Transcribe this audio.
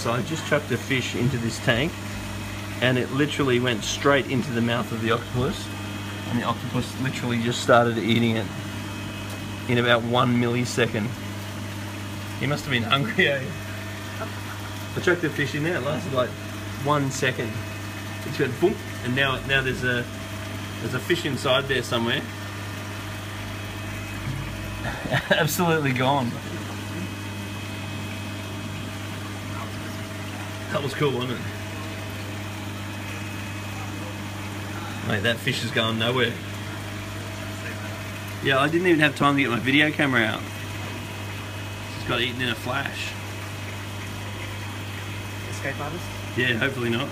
So I just chucked a fish into this tank and it literally went straight into the mouth of the octopus, and the octopus literally just started eating it in about 1 millisecond. He must have been hungry, eh? I chucked the fish in there, it lasted like 1 second. It just went boom, and now there's a fish inside there somewhere. Absolutely gone. That was cool, wasn't it? Mate, that fish is going nowhere. Yeah, I didn't even have time to get my video camera out. It's got eaten in a flash. Escape artist? Yeah, hopefully not.